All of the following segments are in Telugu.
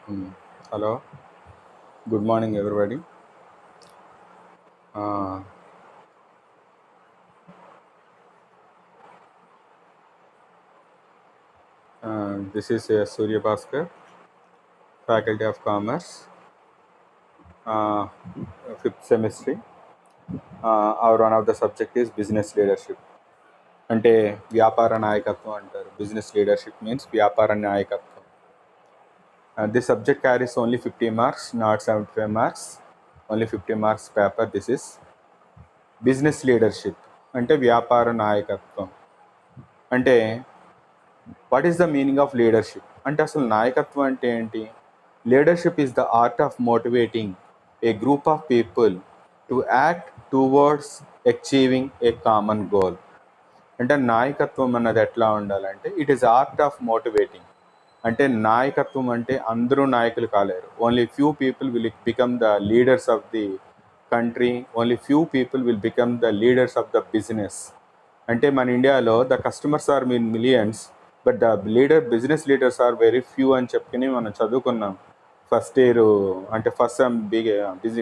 Mm. Hello, good morning, everybody. Uh, this is Surya Bhaskar, Faculty of Commerce, uh, fifth semester. Our one of the subject is business leadership. అంటే వ్యాపార నాయకత్వం అంటారు. బిజినెస్ లీడర్షిప్ మీన్స్ వ్యాపార నాయకత్వం. This subject carries only 50 marks, not 75 marks. Only 50 marks paper. This is business leadership అంటే వ్యాపార నాయకత్వం. అంటే what is the meaning of leadership అంటే అసలు నాయకత్వం అంటే ఏంటి? Leadership is the art of motivating a group of people to act towards achieving a common goal. అంటే నాయకత్వం అన్నది ఎట్లా ఉండాలంటే it is art of motivating. అంటే నాయకత్వం అంటే అందరూ నాయకులు కాలేరు. Only few people will become the leaders of the country. Only few people will become the leaders of the business. అంటే మన ఇండియాలో the customers are mean millions, but the business leaders are very few అని చెప్పుకుని మనం చదువుకున్నాం ఫస్ట్ ఇయర్, అంటే ఫస్ట్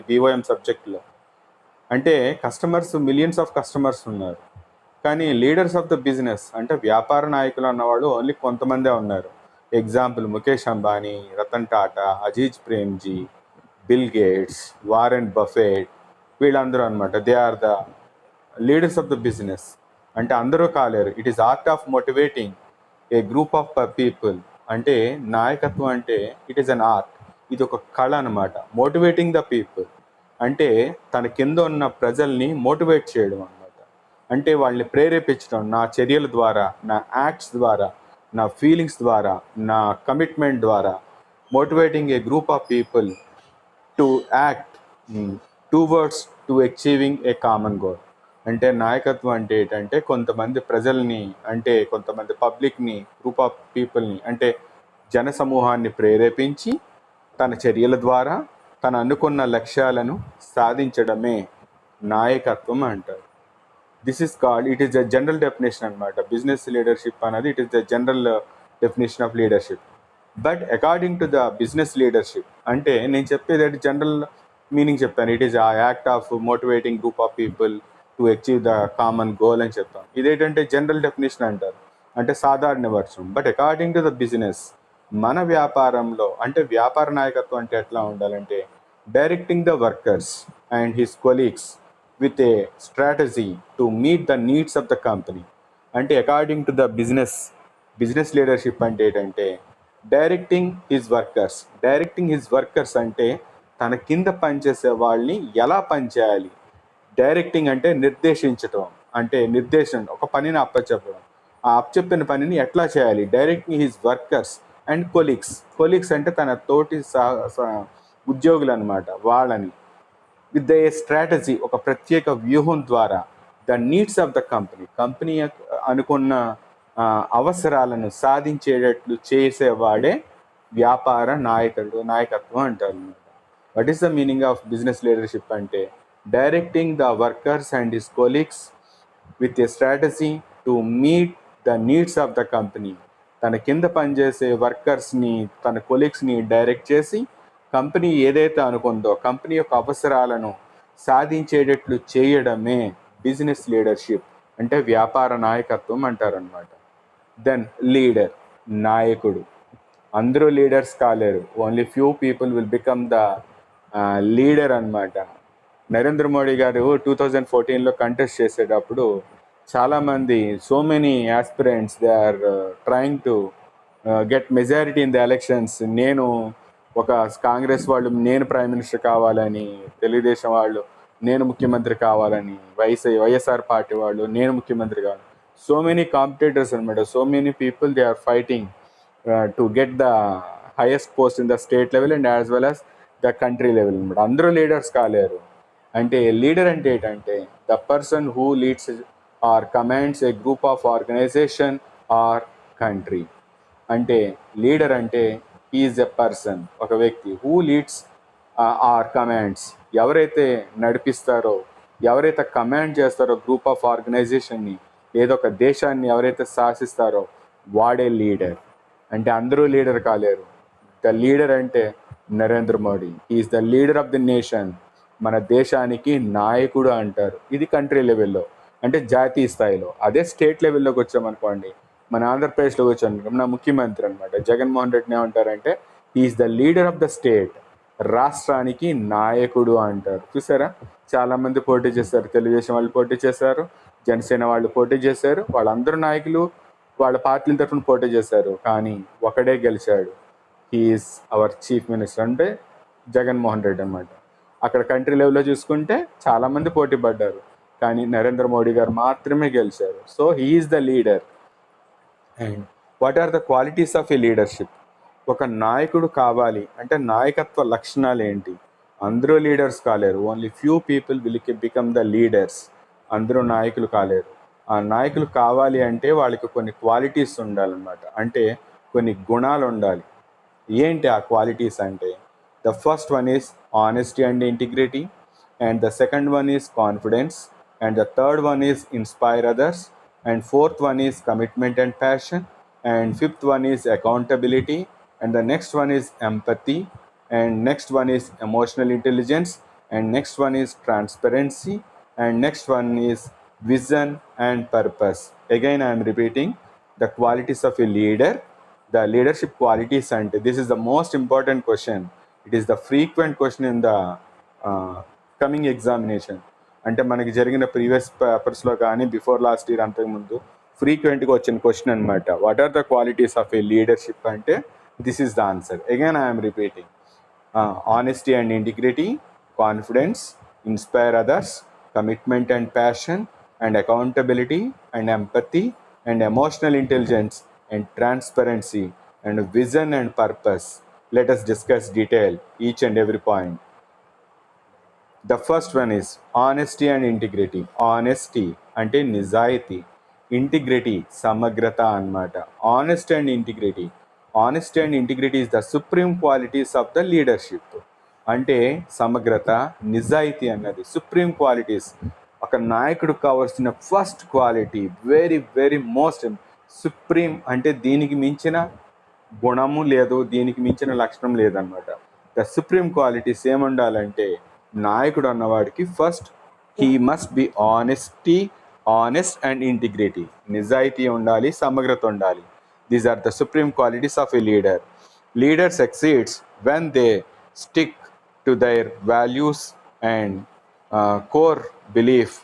బీఓఎం సబ్జెక్ట్లో. అంటే కస్టమర్స్, మిలియన్స్ ఆఫ్ కస్టమర్స్ ఉన్నారు, కానీ లీడర్స్ ఆఫ్ ద బిజినెస్ అంటే వ్యాపార నాయకులు అన్నవాళ్ళు ఓన్లీ కొంతమందే ఉన్నారు. Example Mukesh Ambani, Ratan Tata, Aziz Premji, Bill Gates, Warren Buffett, వీళ్ళందరూ అనమాట. They are the leaders of the business. అంటే అందరూ కాలేరు. It is art of motivating a group of people. అంటే నాయకత్వం అంటే ఇట్ ఈస్ అన్ ఆర్ట్, ఇది ఒక కళ అనమాట. మోటివేటింగ్ ద పీపుల్ అంటే తన కింద ఉన్న ప్రజల్ని మోటివేట్ చేయడం అనమాట. అంటే వాళ్ళని ప్రేరేపించడం నా చర్యల ద్వారా, నా యాక్ట్స్ ద్వారా, నా ఫీలింగ్స్ ద్వారా, నా కమిట్మెంట్ ద్వారా. Motivating a group of people to act towards to achieving a common goal. అంటే నాయకత్వం అంటే ఏంటంటే కొంతమంది ప్రజల్ని, అంటే కొంతమంది పబ్లిక్ని, గ్రూప్ ఆఫ్ పీపుల్ని, అంటే జన సమూహాన్ని ప్రేరేపించి తన చర్యల ద్వారా తను అనుకున్న లక్ష్యాలను సాధించడమే నాయకత్వం అంటారు. This is called, it is the general definition అనమాట. బిజినెస్ లీడర్షిప్ అనేది it is the general definition of leadership. But according to the business leadership అంటే నేను చెప్పేది జనరల్ మీనింగ్ చెప్పాను. ఇట్ ఈస్ ఆ act of motivating group of people to achieve the common goal అని చెప్తాను. ఇదేంటంటే జనరల్ డెఫినేషన్ అంటారు, అంటే సాధారణ వర్షం. But according to the business, మన వ్యాపారంలో అంటే వ్యాపార నాయకత్వం అంటే ఎట్లా ఉండాలంటే directing the workers and his colleagues with a strategy to meet the needs of the company. అంటే according to the business leadership అంటే ఏంటంటే డైరెక్టింగ్ హిజ్ వర్కర్స్ అంటే తన కింద పనిచేసే వాళ్ళని ఎలా పనిచేయాలి. డైరెక్టింగ్ అంటే నిర్దేశించటం, అంటే నిర్దేశం, ఒక పనిని అప్పచెప్పడం. ఆ అప్పచెప్పిన పనిని ఎట్లా చేయాలి. Directing his workers and colleagues అంటే తన తోటి ఉద్యోగులు అనమాట, వాళ్ళని. విత్ ఏ స్ట్రాటజీ, ఒక ప్రత్యేక వ్యూహం ద్వారా the needs of the company అనుకున్న అవసరాలను సాధించేటట్లు చేసేవాడే వ్యాపార నాయకత్వం అంటారు. What is the meaning of business leadership అంటే directing the workers and his colleagues with a strategy to meet the needs of the company. తన కింద పనిచేసే వర్కర్స్ని, తన కొలీగ్స్ని డైరెక్ట్ చేసి కంపెనీ ఏదైతే అనుకుందో కంపెనీ యొక్క అవసరాలను సాధించేటట్లు చేయడమే బిజినెస్ లీడర్షిప్, అంటే వ్యాపార నాయకత్వం అంటారనమాట. దెన్ లీడర్, నాయకుడు. అందరూ లీడర్స్ కాలేరు. Only few people will become the leader అనమాట. నరేంద్ర మోడీ గారు 2014లో కంటెస్ట్ చేసేటప్పుడు చాలామంది, so many aspirants, they are trying to get majority in the elections. నేను ఒక కాంగ్రెస్ వాళ్ళు నేను ప్రైమ్ మినిస్టర్ కావాలని, తెలుగుదేశం వాళ్ళు నేను ముఖ్యమంత్రి కావాలని, వైఎస్ఆర్ పార్టీ వాళ్ళు నేను ముఖ్యమంత్రి కావాలి. సో మెనీ కాంపిటేటర్స్ అనమాట. So many people they are fighting to get the highest post in the state level and as well as the country level అనమాట. అందరూ లీడర్స్ కాలేరు. అంటే లీడర్ అంటే ఏంటంటే the person who leads or commands a group of organisation or country. అంటే లీడర్ అంటే ఈజ్ ఎ పర్సన్, ఒక వ్యక్తి, హూ లీడ్స్ ఆర్ కమాండ్స్, ఎవరైతే నడిపిస్తారో, ఎవరైతే కమాండ్ చేస్తారో గ్రూప్ ఆఫ్ ఆర్గనైజేషన్ని, ఏదో ఒక దేశాన్ని ఎవరైతే శాసిస్తారో వాడే లీడర్. అంటే అందరూ లీడర్ కాలేరు. ద లీడర్ అంటే Narendra Modi, is the leader of the nation. మన దేశానికి నాయకుడు అంటారు. ఇది కంట్రీ లెవెల్లో, అంటే జాతీయ స్థాయిలో. అదే స్టేట్ లెవెల్లోకి వచ్చామనుకోండి, మన ఆంధ్రప్రదేశ్లోకి వచ్చామనుకో, మన ముఖ్యమంత్రి అనమాట జగన్మోహన్ రెడ్డిని ఏమంటారంటే is the leader of the state, రాష్ట్రానికి నాయకుడు అంటారు. చూసారా, చాలామంది పోటీ చేశారు. తెలుగుదేశం వాళ్ళు పోటీ చేశారు, జనసేన వాళ్ళు పోటీ చేశారు. వాళ్ళందరూ నాయకులు వాళ్ళ పార్టీల తరఫున పోటీ చేశారు, కానీ ఒకడే గెలిచాడు. హీఈస్ అవర్ చీఫ్ మినిస్టర్, అంటే జగన్మోహన్ రెడ్డి అనమాట. అక్కడ కంట్రీ లెవెల్లో చూసుకుంటే చాలామంది పోటీ పడ్డారు, కానీ నరేంద్ర మోడీ గారు మాత్రమే గెలిచారు. So he's the leader. And what are the qualities of a leadership? ఒక నాయకుడు కావాలి అంటే నాయకత్వ లక్షణాలు ఏంటి? అందరూ లీడర్స్ కాలేరు, only few people will become the leaders. అందరూ నాయకులు కాలేరు. ఆ నాయకులు కావాలి అంటే వాళ్ళకి కొన్ని క్వాలిటీస్ ఉండాలన్నమాట, అంటే కొన్ని గుణాలు ఉండాలి. ఏంటి ఆ క్వాలిటీస్ అంటే, the first one is honesty and integrity, and the second one is confidence, and the third one is inspire others, and fourth one is commitment and passion, and fifth one is accountability, and the next one is empathy, and next one is emotional intelligence, and next one is transparency, and next one is vision and purpose. Again I am repeating the qualities of a leader, the leadership qualities, and this is the most important question. It is the frequent question in the coming examination. అంటే మనకి జరిగిన ప్రీవియస్ పేపర్స్లో కానీ బిఫోర్ లాస్ట్ ఇయర్ అంతకుముందు ఫ్రీక్వెంట్గా వచ్చిన క్వశ్చన్ అనమాట. What are the qualities of a leadership అంటే this is the answer. Again I'm repeating, honesty and integrity, confidence, inspire others, commitment and passion, and accountability, and empathy, and emotional intelligence, and transparency, and vision and purpose. Let us discuss detail each and every point. The first one is honesty and integrity. Honesty అంటే నిజాయితీ, ఇంటిగ్రిటీ సమగ్రత అన్నమాట. Honest and integrity, honesty and integrity is the supreme qualities of the leadership. అంటే సమగ్రత, నిజాయితీ అన్నది సుప్రీం క్వాలిటీస్. ఒక నాయకుడికి కావాల్సిన first quality, very very most supreme. అంటే దీనికి మించిన గుణము లేదు, దీనికి మించిన లక్షణం లేదన్నమాట. ద సుప్రీం క్వాలిటీస్ ఏముండాలంటే, నాయకుడు అన్నవాడికి first he must be honest and integrity, నిజాయితీ ఉండాలి, సమగ్రత ఉండాలి. These are the supreme qualities of a leader. Leader succeeds when they stick to their values and core belief,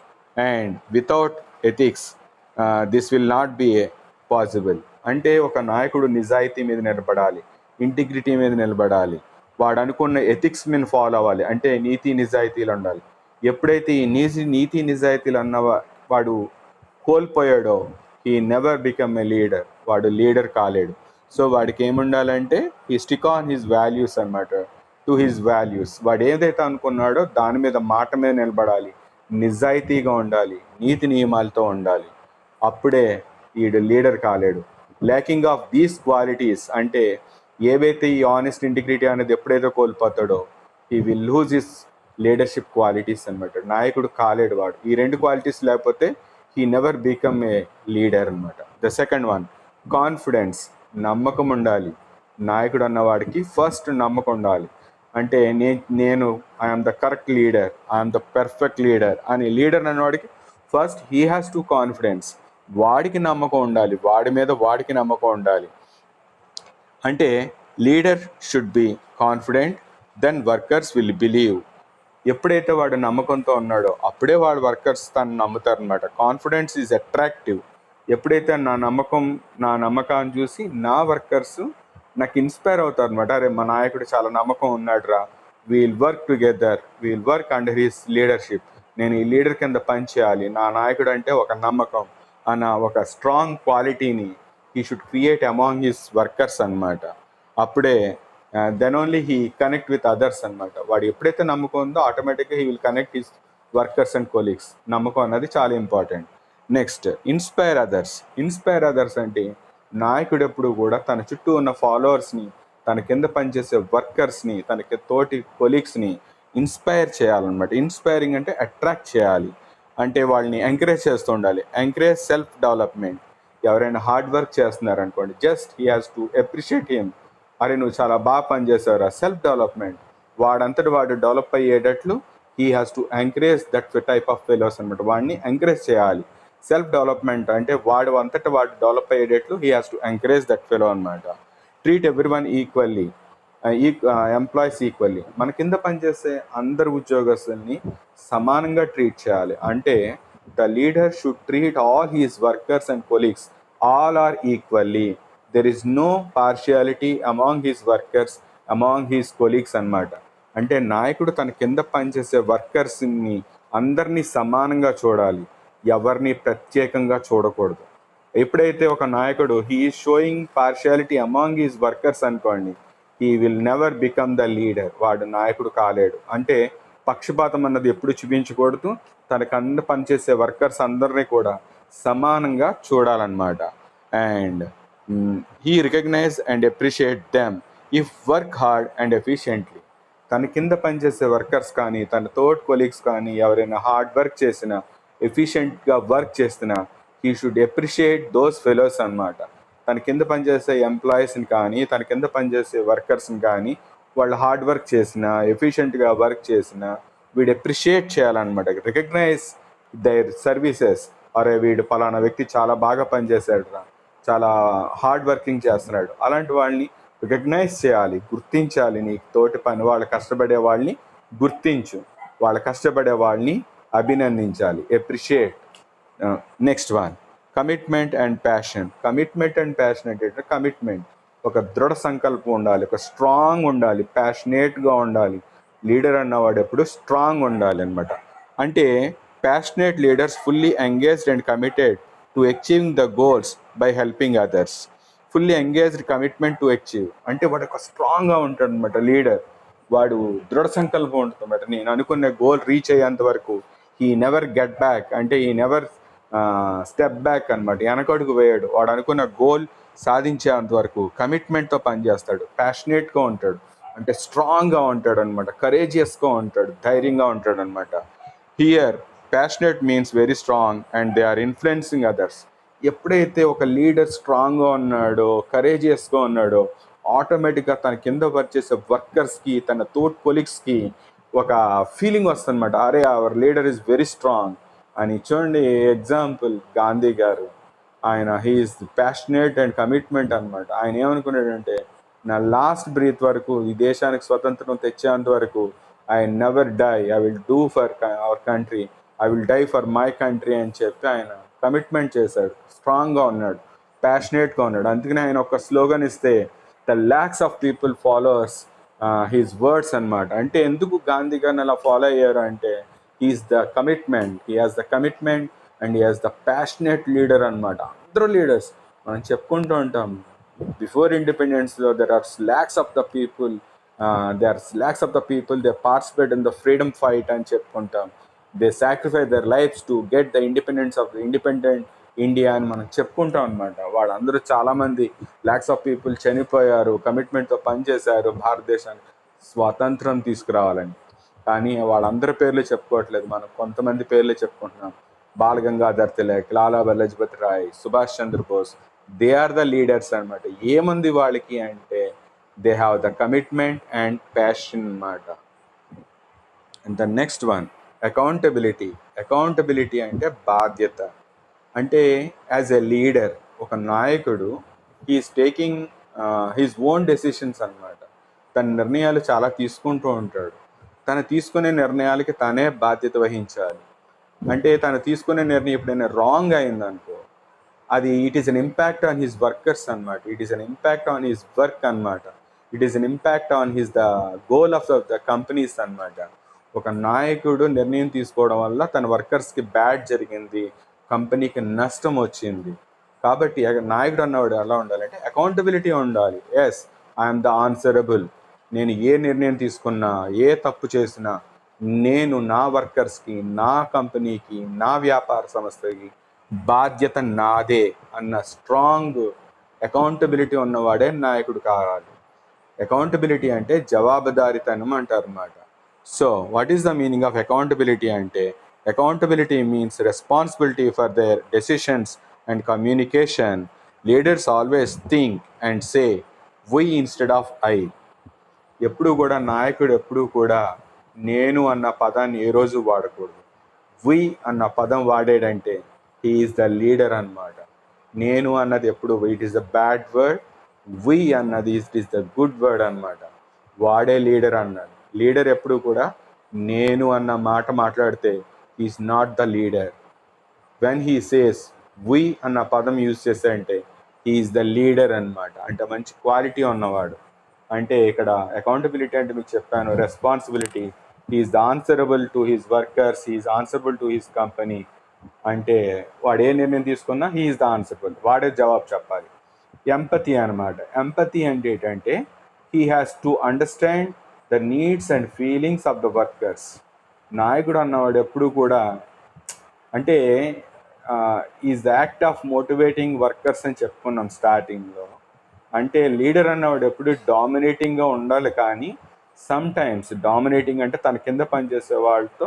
and without ethics this will not be possible. అంటే ఒక నాయకుడు నిజాయితీ మీద నిలబడాలి, ఇంటిగ్రిటీ మీద నిలబడాలి, వాడు అనుకున్న ఎథిక్స్ మీద ఫాలో అవ్వాలి, అంటే నీతి నిజాయితీలు ఉండాలి. ఎప్పుడైతే ఈ నీతి నిజాయితీలు వాడు కోల్పోయాడో, he never become a leader, వాడు లీడర్ కాలేడు. సో వాడికి ఏముండాలంటే he stick on his values అన్నమాట, టు హిజ్ వాల్యూస్. వాడు ఏదైతే అనుకున్నాడో దాని మీద, మాట మీద నిలబడాలి, నిజాయితీగా ఉండాలి, నీతి నియమాలతో ఉండాలి. అప్పుడే ఈడు లీడర్ కాలేడు. ల్యాకింగ్ ఆఫ్ దీస్ క్వాలిటీస్ అంటే ఏవైతే ఈ ఆనెస్ట్ ఇంటిగ్రిటీ అనేది ఎప్పుడైతే కోల్పోతాడో, he will lose his leadership qualities అనమాట. నాయకుడు కాలేడు వాడు. ఈ రెండు క్వాలిటీస్ లేకపోతే he never become a leader అనమాట. ద సెకండ్ వన్, కాన్ఫిడెన్స్, నమ్మకం ఉండాలి. నాయకుడు అన్నవాడికి ఫస్ట్ నమ్మకం ఉండాలి. అంటే నేను I'm the correct leader, I'm the perfect leader అని లీడర్ అన్నవాడికి first he has to confidence, వాడికి నమ్మకం ఉండాలి, వాడి మీద వాడికి నమ్మకం ఉండాలి. అంటే leader should be confident, then workers will believe. ఎప్పుడైతే వాడు నమ్మకంతో ఉన్నాడో అప్పుడే వాడు వర్కర్స్ తను నమ్ముతారనమాట. Confidence is attractive. ఎప్పుడైతే నా నమ్మకాన్ని చూసి నా వర్కర్స్ నాకు ఇన్స్పైర్ అవుతారు అనమాట. అరే మా నాయకుడు చాలా నమ్మకం ఉన్నాడు రా, wheel work together, wheel work under his leadership. నేను ఈ లీడర్ కింద పనిచేయాలి, నా నాయకుడు అంటే ఒక నమ్మకం అన్న ఒక స్ట్రాంగ్ క్వాలిటీని he should create among his workers అనమాట. అప్పుడే then only he connect with others అనమాట. వాడు ఎప్పుడైతే నమ్మకం ఉందో ఆటోమేటిక్గా he will connect his workers and colleagues. నమ్మకం అన్నది చాలా important. Next, inspire others. Inspire others అంటే నాయకుడు ఎప్పుడు కూడా తన చుట్టూ ఉన్న ఫాలోవర్స్ని, తన కింద పనిచేసే వర్కర్స్ని, తనకి తోటి కొలీగ్స్ని ఇన్స్పైర్ చేయాలన్నమాట. ఇన్స్పైరింగ్ అంటే అట్రాక్ట్ చేయాలి, అంటే వాళ్ళని ఎంకరేజ్ చేస్తూ ఉండాలి. Encourage self development. ఎవరైనా హార్డ్ వర్క్ చేస్తున్నారనుకోండి, just he has to appreciate him అరే నువ్వు చాలా బాగా పనిచేసావురా, సెల్ఫ్ డెవలప్మెంట్. వాడంతటి వాడు డెవలప్ అయ్యేటట్లు he has to encourage that type of fellows అనమాట. వాడిని ఎంకరేజ్ చేయాలి. సెల్ఫ్ డెవలప్మెంట్ అంటే వాడు అంతటా వాడు డెవలప్ అయ్యేటట్లు he has to encourage that fellow అనమాట. Treat every one equally, employees equally. మన కింద పనిచేసే అందరు ఉద్యోగస్తుల్ని సమానంగా ట్రీట్ చేయాలి. అంటే the leader should treat all his workers and colleagues all are equally. There is no partiality among his workers, among his colleagues అనమాట. అంటే నాయకుడు తన కింద పనిచేసే వర్కర్స్ని అందరినీ సమానంగా చూడాలి, ఎవరిని ప్రత్యేకంగా చూడకూడదు. ఎప్పుడైతే ఒక నాయకుడు he is showing partiality among his workers అనుకోండి, he will never become the leader. వాడు నాయకుడు కాలేడు. అంటే పక్షపాతం అన్నది ఎప్పుడు చూపించకూడదు. తన కింద పనిచేసే వర్కర్స్ అందరినీ కూడా సమానంగా చూడాలన్నమాట. And he recognize and appreciate them if work hard and efficiently. తన కింద పనిచేసే వర్కర్స్ కానీ తన తోటి కొలీగ్స్ కానీ ఎవరైనా హార్డ్ వర్క్ చేసినా, ఎఫిషియెంట్గా వర్క్ చేసినా, he should appreciate those fellows అనమాట. తన కింద పనిచేసే ఎంప్లాయీస్ని కానీ తన కింద పనిచేసే వర్కర్స్ని కానీ వాళ్ళు హార్డ్ వర్క్ చేసినా, ఎఫిషియెంట్గా వర్క్ చేసినా వీడు అప్రిషియేట్ చేయాలన్నమాట. Recognise their services. అరే వీడు పలానా వ్యక్తి చాలా బాగా పనిచేశాడు రా, చాలా హార్డ్ వర్కింగ్ చేస్తున్నాడు, అలాంటి వాళ్ళని రికగ్నైజ్ చేయాలి, గుర్తించాలి. నీ తోటి పని వాళ్ళ కష్టపడే వాళ్ళని గుర్తించు, వాళ్ళ కష్టపడే వాళ్ళని అభినందించాలి, appreciate. Next one, commitment and passion. Commitment and passion అంటే కమిట్మెంట్ ఒక దృఢ సంకల్పం ఉండాలి, ఒక స్ట్రాంగ్ ఉండాలి, ప్యాషనేట్గా ఉండాలి. లీడర్ అన్నవాడు ఎప్పుడు స్ట్రాంగ్ ఉండాలి అనమాట. అంటే passionate leaders fully engaged and committed to achieving the goals by helping others. Fully engaged, commitment to achieve. అంటే వాడు ఒక స్ట్రాంగ్గా ఉంటాడు అనమాట లీడర్. వాడు దృఢ సంకల్పం ఉంటుంది అనమాట. నేను అనుకునే గోల్ రీచ్ అయ్యేంత వరకు హీ నెవర్ గెట్ బ్యాక్, అంటే ఈ నెవర్ స్టెప్ బ్యాక్ అనమాట. వెనకడుగు వేయడు. వాడు అనుకున్న గోల్ సాధించేంత వరకు కమిట్మెంట్తో పనిచేస్తాడు, ప్యాషనేట్గా ఉంటాడు, అంటే స్ట్రాంగ్గా ఉంటాడు అనమాట, కరేజియస్గా ఉంటాడు, ధైర్యంగా ఉంటాడు అనమాట. Here passionate means very strong and they are influencing others. ఎప్పుడైతే ఒక లీడర్ స్ట్రాంగ్గా ఉన్నాడో, కరేజియస్గా ఉన్నాడో, ఆటోమేటిక్గా తన కింద వర్క్ చేసే వర్కర్స్కి, తన తోటి కొలీగ్స్కి ఒక ఫీలింగ్ వస్తుంది అనమాట. అరే our leader is very strong అని. చూడండి ఎగ్జాంపుల్ గాంధీ గారు, ఆయన హీఈస్ ప్యాషనేట్ అండ్ కమిట్మెంట్ అనమాట. ఆయన ఏమనుకున్నాడంటే నా లాస్ట్ బ్రీత్ వరకు ఈ దేశానికి స్వతంత్రం తెచ్చేంత వరకు I never die, I will do for our country, I will die for my country అని చెప్పి ఆయన కమిట్మెంట్ చేశాడు. స్ట్రాంగ్గా ఉన్నాడు, ప్యాషనేట్గా ఉన్నాడు. అందుకని ఆయన ఒక స్లోగన్ ఇస్తే the lakhs of people followers his words అనమాట. అంటే ఎందుకు గాంధీ గారిని అలా ఫాలో అయ్యారు అంటే he is the commitment, he has the commitment and he has the passionate leader అనమాట. అందరూ లీడర్స్ మనం చెప్పుకుంటూ ఉంటాం. బిఫోర్ ఇండిపెండెన్స్లో there are lakhs of the people, they participate in the freedom fight అని చెప్పుకుంటాం. They sacrifice their lives to get the independence of the independent India అని మనం చెప్పుకుంటాం అనమాట. వాళ్ళందరూ చాలామంది ల్యాక్స్ ఆఫ్ పీపుల్ చనిపోయారు, కమిట్మెంట్తో పనిచేశారు భారతదేశానికి స్వాతంత్రం తీసుకురావాలని. కానీ వాళ్ళందరి పేర్లు చెప్పుకోవట్లేదు, మనం కొంతమంది పేర్లు చెప్పుకుంటున్నాం. Bal Gangadhar Tilak, Lala Lajpat Rai, Subhash Chandrabose. They are the leaders అనమాట. ఏముంది వాళ్ళకి అంటే they have the commitment and passion అనమాట. And the next one, accountability. Accountability అంటే బాధ్యత. అంటే యాజ్ ఎ లీడర్ ఒక నాయకుడు he is taking his own decisions అనమాట. తన నిర్ణయాలు చాలా తీసుకుంటూ ఉంటాడు. తను తీసుకునే నిర్ణయాలకి తనే బాధ్యత వహించాలి. అంటే తను తీసుకునే నిర్ణయం ఎప్పుడైనా రాంగ్ అయిందనుకో, అది it is an impact on his workers అనమాట. It is an impact on his work అనమాట. It is an impact on his the goal of the companies అనమాట. ఒక నాయకుడు నిర్ణయం తీసుకోవడం వల్ల తన వర్కర్స్కి బ్యాడ్ జరిగింది, కంపెనీకి నష్టం వచ్చింది. కాబట్టి నాయకుడు అన్నవాడు ఎలా ఉండాలంటే అకౌంటబిలిటీ ఉండాలి. Yes, I'm the answerable. నేను ఏ నిర్ణయం తీసుకున్నా, ఏ తప్పు చేసినా నేను నా వర్కర్స్కి, నా కంపెనీకి, నా వ్యాపార సంస్థకి బాధ్యత నాదే అన్న స్ట్రాంగ్ అకౌంటబిలిటీ ఉన్నవాడే నాయకుడు కావాలి. అకౌంటబిలిటీ అంటే జవాబుదారీతనం అంటారు అన్నమాట. So what is the meaning of accountability అంటే accountability means responsibility for their decisions and communication. Leaders always think and say we instead of I. ఎప్పుడు కూడా నాయకుడు ఎప్పుడు కూడా నేను అన్న పదాన్ని ఏ రోజు వాడకూడదు. వి అన్న పదం వాడాడంటే హీ ఈజ్ ద లీడర్ అన్నమాట. నేను అన్నది ఎప్పుడు it is the bad word, we అన్నది it is the good word అన్నమాట. వాడే లీడర్ అన్నాడు. లీడర్ ఎప్పుడు కూడా నేను అన్న మాట మాట్లాడితే is not the leader. When he says we అన్న పదం యూజ్ చేశాడంటే ఈజ్ ద లీడర్ అన్నమాట. అంటే మంచి క్వాలిటీ ఉన్నవాడు. అంటే ఇక్కడ అకౌంటబిలిటీ అంటే మీకు చెప్పాను, responsibility. He's the answerable to his workers, he's answerable to his company. అంటే వాడు ఏ నిర్ణయం తీసుకున్నా హీఈస్ ద ఆన్సరబుల్, వాడే జవాబు చెప్పాలి. ఎంపతి అనమాట. ఎంపతి అంటే ఏంటంటే he has to understand the needs and feelings of the workers. నాయకుడు అన్నవాడు ఎప్పుడు కూడా అంటే is the act of motivating workers అని చెప్పుకున్నాం స్టార్టింగ్లో. అంటే లీడర్ అన్నవాడు ఎప్పుడు డామినేటింగ్గా ఉండాలి, కానీ సమ్ టైమ్స్ డామినేటింగ్ అంటే తన కింద పనిచేసే వాళ్ళతో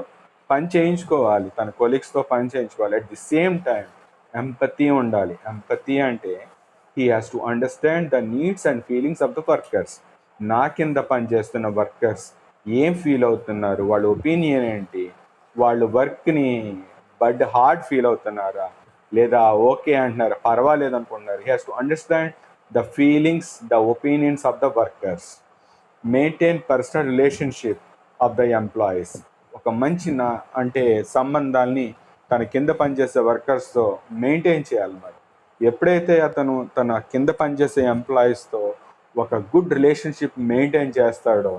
పని చేయించుకోవాలి, తన కొలీగ్స్తో పని చేయించుకోవాలి. At the same time empathy ఉండాలి. ఎంపతి అంటే he has to understand the needs and feelings of the workers. నా కింద పనిచేస్తున్న వర్కర్స్ ఏం ఫీల్ అవుతున్నారు, వాళ్ళ ఒపీనియన్ ఏంటి, వాళ్ళు వర్క్ని హార్డ్ ఫీల్ అవుతున్నారా లేదా ఓకే అంటున్నారా, పర్వాలేదు అనుకుంటున్నారు. He has to understand the feelings, the opinions of the workers. Maintain personal relationship of the employees. ఒక మంచి అంటే సంబంధాల్ని తన కింద పనిచేసే వర్కర్స్తో మెయింటైన్ చేయాలన్నమాట. ఎప్పుడైతే అతను తన కింద పనిచేసే ఎంప్లాయీస్తో ఒక గుడ్ రిలేషన్షిప్ మెయింటైన్ చేస్తాడో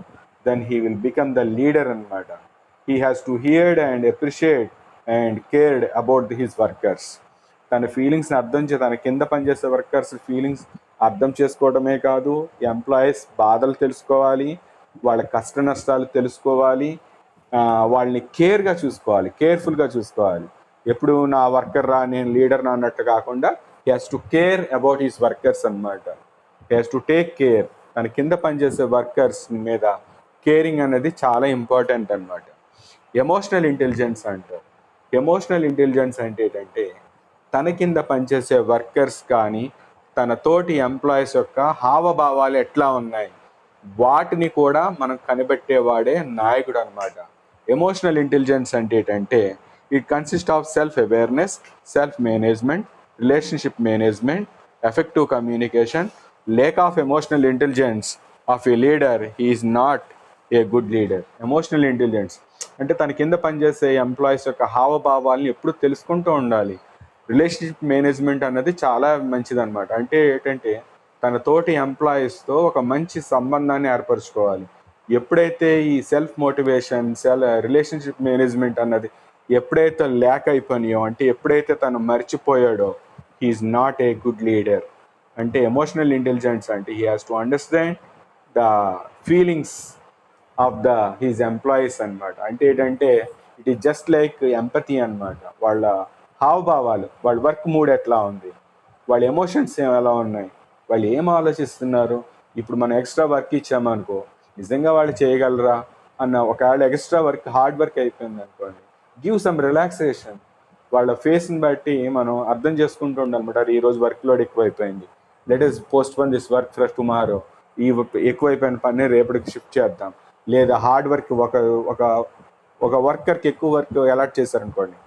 then he will become the leader అనమాట. He has to heard and appreciate and cared about his workers. తన ఫీలింగ్స్ని తన కింద పనిచేసే వర్కర్స్ ఫీలింగ్స్ అర్థం చేసుకోవడమే కాదు, ఎంప్లాయీస్ బాధలు తెలుసుకోవాలి, వాళ్ళ కష్ట నష్టాలు తెలుసుకోవాలి, వాళ్ళని కేర్ఫుల్గా చూసుకోవాలి. ఎప్పుడు నా వర్కర్ రా నేను లీడర్ రా అన్నట్టు కాకుండా he has to care about his workers అనమాట. He has to take care. తన కింద పనిచేసే వర్కర్స్ మీద కేరింగ్ అనేది చాలా ఇంపార్టెంట్ అనమాట. ఎమోషనల్ ఇంటెలిజెన్స్ అంటారు. ఎమోషనల్ ఇంటెలిజెన్స్ అంటే ఏంటంటే తన కింద పనిచేసే వర్కర్స్ కానీ తన తోటి ఎంప్లాయీస్ యొక్క హావభావాలు ఎట్లా ఉన్నాయి వాటిని కూడా మనం కనిపెట్టేవాడే నాయకుడు అనమాట. ఎమోషనల్ ఇంటెలిజెన్స్ అంటే ఏంటంటే it consist of self awareness, self management, relationship management, effective communication. Lake of emotional intelligence of A leader is not a good leader. Emotional intelligence అంటే తన కింద పనిచేసే ఎంప్లాయీస్ యొక్క హావభావాలను ఎప్పుడు తెలుసుకుంటూ ఉండాలి. రిలేషన్షిప్ మేనేజ్మెంట్ అన్నది చాలా మంచిదన్నమాట. అంటే ఏంటంటే తన తోటి ఎంప్లాయీస్తో ఒక మంచి సంబంధాన్ని ఏర్పరచుకోవాలి. ఎప్పుడైతే ఈ సెల్ఫ్ మోటివేషన్, రిలేషన్షిప్ మేనేజ్మెంట్ అన్నది ఎప్పుడైతే ల్యాక్ అయిపోయినాయో, అంటే ఎప్పుడైతే తను మర్చిపోయాడో he is not a good leader. అంటే ఎమోషనల్ ఇంటెలిజెన్స్ అంటే he has to understand the feelings of his employees అనమాట. అంటే ఏంటంటే it is just like empathy అనమాట. వాళ్ళ హావభావాలు, వాళ్ళ వర్క్ మూడ్ ఎట్లా ఉంది, వాళ్ళ ఎమోషన్స్ ఎలా ఉన్నాయి, వాళ్ళు ఏం ఆలోచిస్తున్నారు. ఇప్పుడు మనం ఎక్స్ట్రా వర్క్ ఇచ్చామనుకో నిజంగా వాళ్ళు చేయగలరా అన్న, ఒకవేళ ఎక్స్ట్రా వర్క్ హార్డ్ వర్క్ అయిపోయింది అనుకోండి, గివ్ సమ్ రిలాక్సేషన్. వాళ్ళ ఫేస్ని బట్టి మనం అర్థం చేసుకుంటూ ఉండాలన్నమాట. అది ఈరోజు వర్క్ లోడ్ ఎక్కువైపోయింది, let us postpone this work for tomorrow. ఈ ఎక్కువైపోయిన పని రేపటికి షిఫ్ట్ చేద్దాం. లేదా హార్డ్ వర్క్ ఒక వర్కర్కి ఎక్కువ వర్క్ అలాట్ చేశారనుకోండి,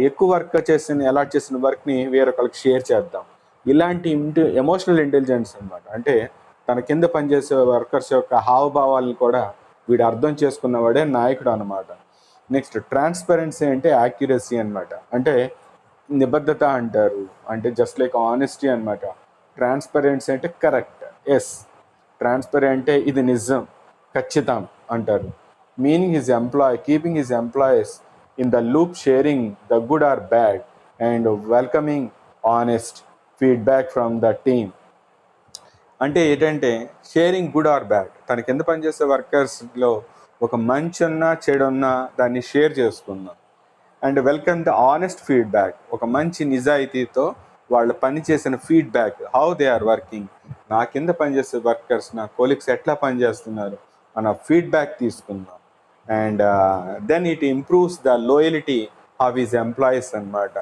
ఎక్కువ వర్క్ అలాట్ చేసిన వర్క్ని వేరొకరికి షేర్ చేద్దాం. ఇలాంటి ఎమోషనల్ ఇంటెలిజెన్స్ అనమాట. అంటే తన కింద పనిచేసే వర్కర్స్ యొక్క హావభావాలను కూడా వీడు అర్థం చేసుకున్నవాడే నాయకుడు అనమాట. నెక్స్ట్ ట్రాన్స్పరెన్సీ అంటే యాక్యురసీ అనమాట. అంటే నిబద్ధత అంటారు, అంటే జస్ట్ లైక్ ఆనెస్టీ అనమాట. ట్రాన్స్పరెన్సీ అంటే కరెక్ట్, ఎస్. ట్రాన్స్పరెంట్ అంటే ఇది నిజం, ఖచ్చితం అంటారు. Meaning keeping his employees in the loop, sharing the good or bad and welcoming honest feedback from the team. అంటే ఏంటంటే షేరింగ్ గుడ్ ఆర్ బ్యాడ్, తన కింద పనిచేసే వర్కర్స్లో ఒక మంచి ఉన్నా చెడు ఉన్నా దాన్ని షేర్ చేసుకుందాం. And welcome the honest feedback, ఒక మంచి నిజాయితీతో వాళ్ళు పని చేసిన feedback, how they are working, నా కింద పనిచేసే వర్కర్స్, నా కొలీగ్స్ ఎట్లా పనిచేస్తున్నారు అన్న ఫీడ్బ్యాక్ తీసుకుందాం. And then it improves the loyalty of his employees అనమాట.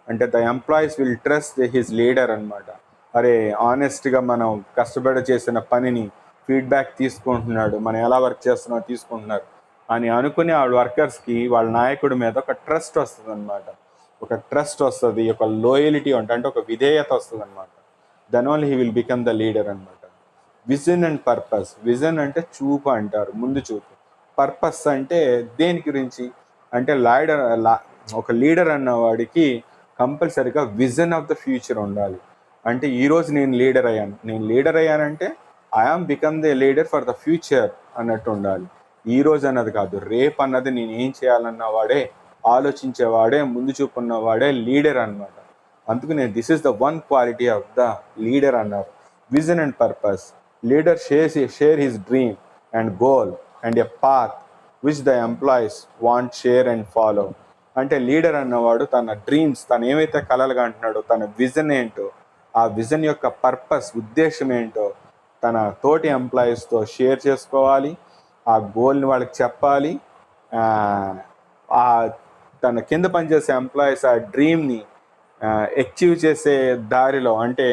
అంటే the employees will trust his leader అనమాట. అరే ఆనెస్ట్గా మనం కష్టపడి చేసిన పనిని ఫీడ్బ్యాక్ తీసుకుంటున్నాడు, మనం ఎలా వర్క్ చేస్తున్నామో తీసుకుంటున్నారు అని అనుకుని ఆ వర్కర్స్కి వాళ్ళ నాయకుడి మీద ఒక ట్రస్ట్ వస్తుంది అనమాట. ఒక ట్రస్ట్ వస్తుంది, ఒక లోయలిటీ అంటే ఒక విధేయత వస్తుంది అనమాట. Then only he will become the leader అనమాట. Vision and purpose. విజన్ అంటే చూపు అంటారు, ముందు చూపు. పర్పస్ అంటే దేని గురించి అంటే ఒక లీడర్ అన్నవాడికి కంపల్సరీగా విజన్ ఆఫ్ ద ఫ్యూచర్ ఉండాలి. అంటే ఈరోజు నేను లీడర్ అయ్యానంటే I am become the leader for the future అన్నట్టు ఉండాలి. ఈరోజు అన్నది కాదు, రేపు అన్నది నేను ఏం చేయాలన్న వాడే, ఆలోచించేవాడే, ముందు చూపు ఉన్నవాడే లీడర్ అన్నమాట. అందుకు నేను this is the one quality of the leader అన్నారు. Vision and purpose. Leader share his dream and goal and a path which the employees want, share and follow. అంటే లీడర్ అన్నవాడు తన డ్రీమ్స్, తను ఏమైతే కలలుగా అంటున్నాడో, తన విజన్ ఏంటో, ఆ విజన్ యొక్క పర్పస్, ఉద్దేశం ఏంటో తన తోటి ఎంప్లాయీస్తో షేర్ చేసుకోవాలి. ఆ గోల్ని వాళ్ళకి చెప్పాలి. ఆ తన కింద పనిచేసే ఎంప్లాయీస్ ఆ డ్రీమ్ని అచీవ్ చేసే దారిలో, అంటే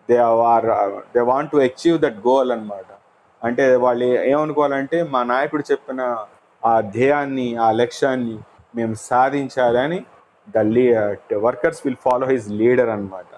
they want to achieve that goal అనమాట. అంటే వాళ్ళు ఏమనుకోవాలంటే మా నాయకుడు చెప్పిన ఆ ధ్యేయాన్ని, ఆ లక్ష్యాన్ని మేము సాధించాలి అని workers will follow his leader అనమాట.